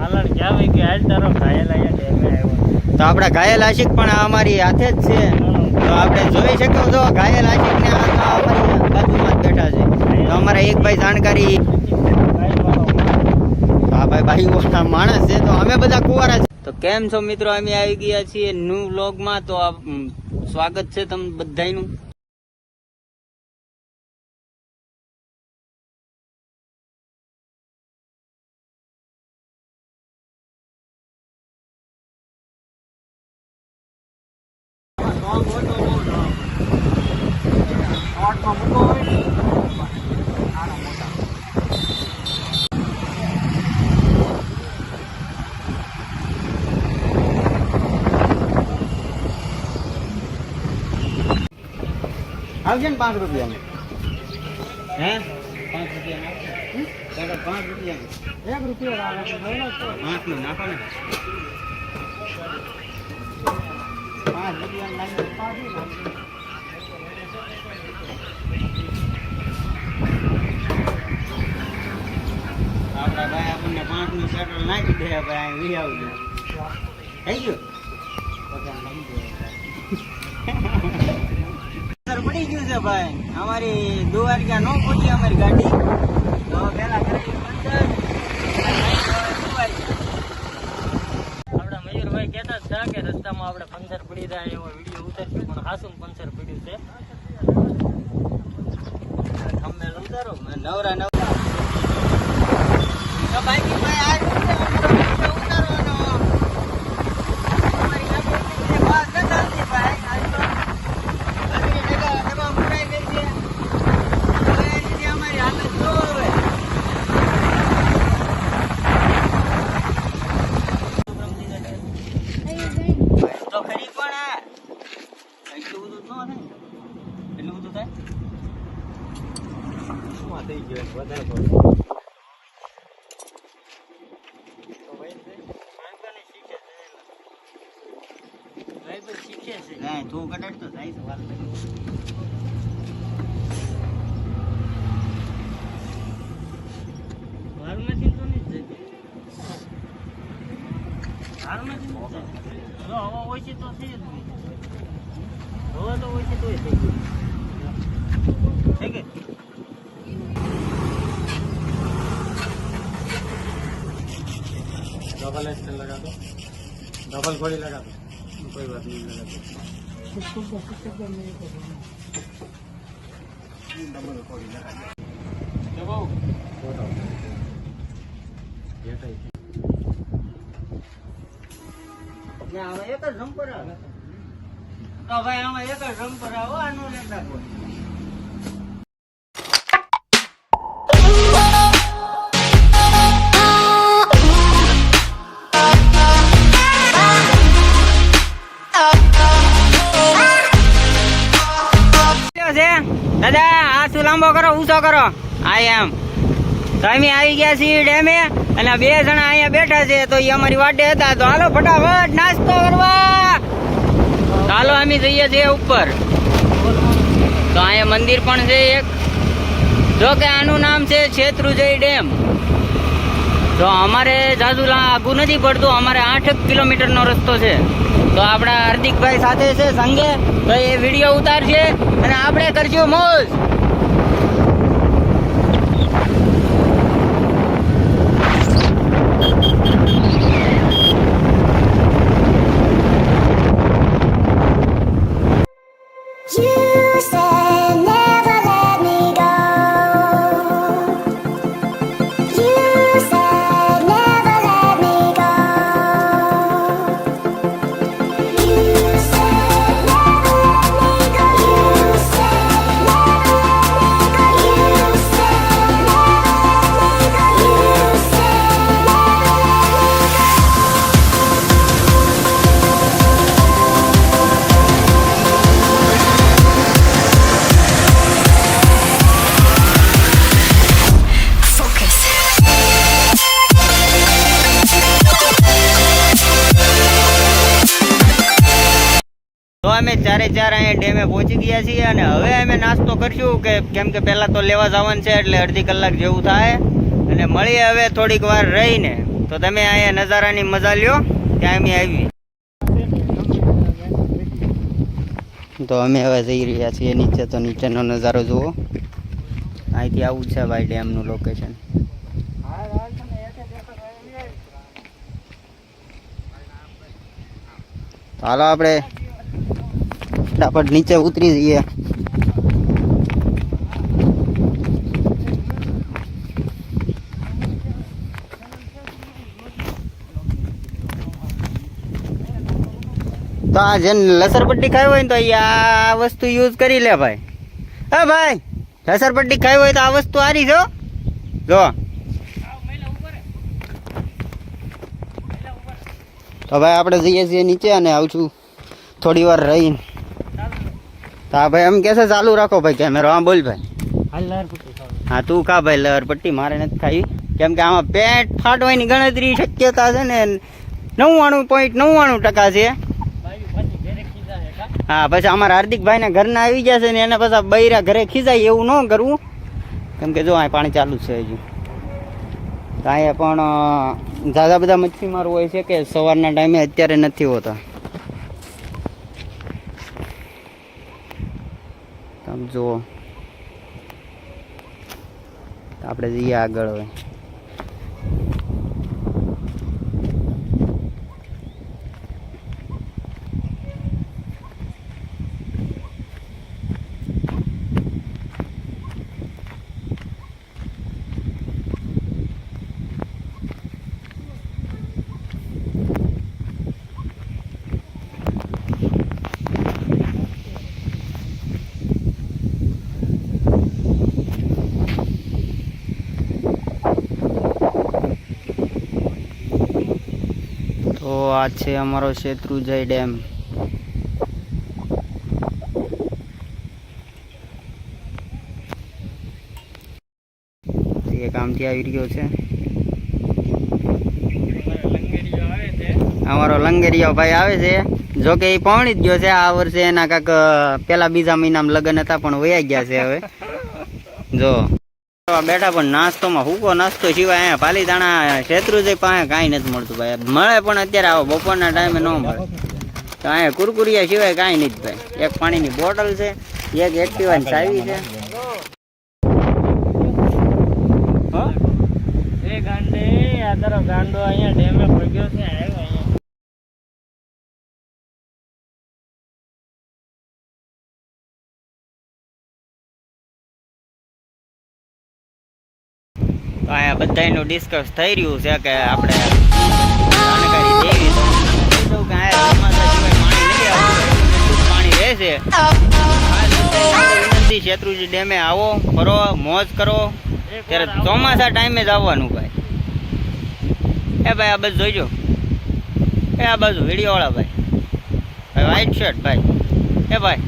હાલણ ક્યાં કે આજ તારો ઘાયલ આયા ડેમે આવ્યો તો આપણા ઘાયલ આશિક પણ અમારી હાથે જ છે. તો આપણે જોઈ શકો છો ઘાયલ આશિક ને અમારી બાજુમાં જ બેઠા છે. તો અમારા એક ભાઈ જાણકારી હા ભાઈ માણસ છે. તો અમે બધા કુંવારા છે. તો કેમ છો મિત્રો, અમે આવી ગયા છીએ ન્યૂ વ્લોગમાં. તો સ્વાગત છે તમ બધાનું. આવશે ને 5 રૂપિયા હે 5 રૂપિયા 5 રૂપિયા 1 રૂપિયા નાખો ને 5 રૂપિયા નાખી આપડા ભાઈ આપણને 5 નું પેટ્રોલ નાખી દે ભાઈ વી આવજો થઈ ગયું પડી ગયું છે ભાઈ. અમારી દ્વારકા નો પહોંચી અમારી ગાડી. તો પેલા આપડા મયુરભાઈ કહેતા હતા કે રસ્તામાં આપણે પંચર પડી જાય એવો વિડીયો ઉતારશું, પણ હાસું પંચર પડ્યું છે. તમે ઉતારો નવરા તો બાકી ભાઈ આ ઉતારવાનો અમારી ગાડી વાત નથી ભાઈ. આજ તો તું કટાડ તો થાય છે વાત વારમાંથી તો નહીં જ વારમાંથી હવા ઓછી તો થઈ જ નહીં. હવા તો ઓછી તો થઈ ગઈ કે डबल एक्सल लगा दो, डबल घोड़ी लगा दो, कोई बात नहीं लगा दो. डबल घोड़ी लगा दो. दबाओ. આમાં એક જ જમ્પર આવે. તો ભાઈ આમાં એક જ જમ્પર આવે આનો ને નાખો. દાદા આ શું લાંબો કરો ઊંચો કરો. આ એમ તો અમે આવી ગયા છીએ ડેમે અને 2 જણા અહીંયા બેઠા છે. તો એ અમારી વાટે હતા. તો હાલો ફટાફટ નાસ્તો કરવા. ચાલો અમે જઈએ છીએ ઉપર. તો અહીંયા મંદિર પણ છે એક. જો કે આનું નામ છે શેત્રુંજય ડેમ. તો અમારે જાજુ આગું નથી પડતું. અમારે 8 કિલોમીટરનો રસ્તો છે. તો આપણા હાર્દિકભાઈ સાથે છે સંગે. તો એ વિડીયો ઉતારશે અને આપણે કરશું મોજ. તો અમે 4 અહીંયા ડેમે પહોંચી ગયા છીએ અને હવે અમે નાસ્તો કરશું કે કેમ કે પહેલા તો લેવા જવાનું છે એટલે અડધી કલાક જેવું થાય અને મળીએ હવે થોડીક વાર રહીને. તો તમે અહીંયા નજારાની મજા લ્યો. ત્યાં અમે આવી તો અમે હવે જઈ રહ્યા છીએ નીચે. તો નીચેનો નજારો જુઓ. અહીંથી આવું છે ભાઈ ડેમનું લોકેશન. હાલો આપણે ફટાફટ નીચે ઉતરી જઈએ. તો આ જેને લસરપટ્ટી ખાવી હોય ને તો આ વસ્તુ યુઝ કરી લે ભાઈ. હા ભાઈ, લસરપટ્ટી ખાવી હોય તો આ વસ્તુ સારી છે. જો તો ભાઈ આપણે જઈએ છીએ નીચે અને આવું છું થોડી વાર રહીને. તો હા ભાઈ એમ કે છે ચાલુ રાખો ભાઈ કેમેરો. હા બોલ ભાઈ. હા તું ખા ભાઈ લહરપટ્ટી. મારે નથી ખાવી કેમ કે આમાં પેટ ફાટવાની ગણતરી શક્યતા છે ને 99.99% છે. હા પછી અમારા હાર્દિકભાઈ ના ઘરના આવી ગયા છે ને એને પછી બૈરા ઘરે ખીજાય એવું ન કરવું કેમ કે જો અહીં પાણી ચાલુ છે હજુ. અહીંયા પણ ઝાઝા બધા મચ્છીમારો હોય છે કે સવારના ટાઈમે, અત્યારે નથી હોતા. તમે જુઓ. આપણે જઈએ આગળ હવે. તો આ છે અમારો શેત્રુંજય ડેમ. એ કામથી આવી રહ્યો છે અમારો લંગેરિયો ભાઈ આવે છે. જો કે એ પહોંચી જ ગયો છે. આ વર્ષે એના કાંક પેલા બીજા મહિનામાં લગ્ન હતા પણ વયા ગયા છે હવે. જો બેઠા પણ નાસ્તોમાં હુકો નાસ્તો સિવાય અહીંયા પાલીતાણા શેત્રુંજય પાસે કાંઈ નથી મળતું ભાઈ. મળે પણ અત્યારે આવો બપોરના ટાઈમે ન મળે. તો અહીંયા કુરકુરિયા સિવાય કાંઈ નથી ભાઈ. એક પાણીની બોટલ છે, એક એક્ટિવાની ચાવી છે. ગાંડો અહીંયા ડેમે પગ્યો છે. તો અહીંયા બધાનું ડિસ્કસ થઈ રહ્યું છે કે આપણે જાણકારી દેવી તો કે પાણી રહેશે. વિનંતી શેત્રુંજય ડેમે આવો, ફરો, મોજ કરો. ત્યારે ચોમાસા ટાઈમે જ આવવાનું ભાઈ. એ ભાઈ આ બાજુ જોઈજો. એ આ બાજુ વિડીયો વાળા ભાઈ, વ્હાઈટ શર્ટ ભાઈ. એ ભાઈ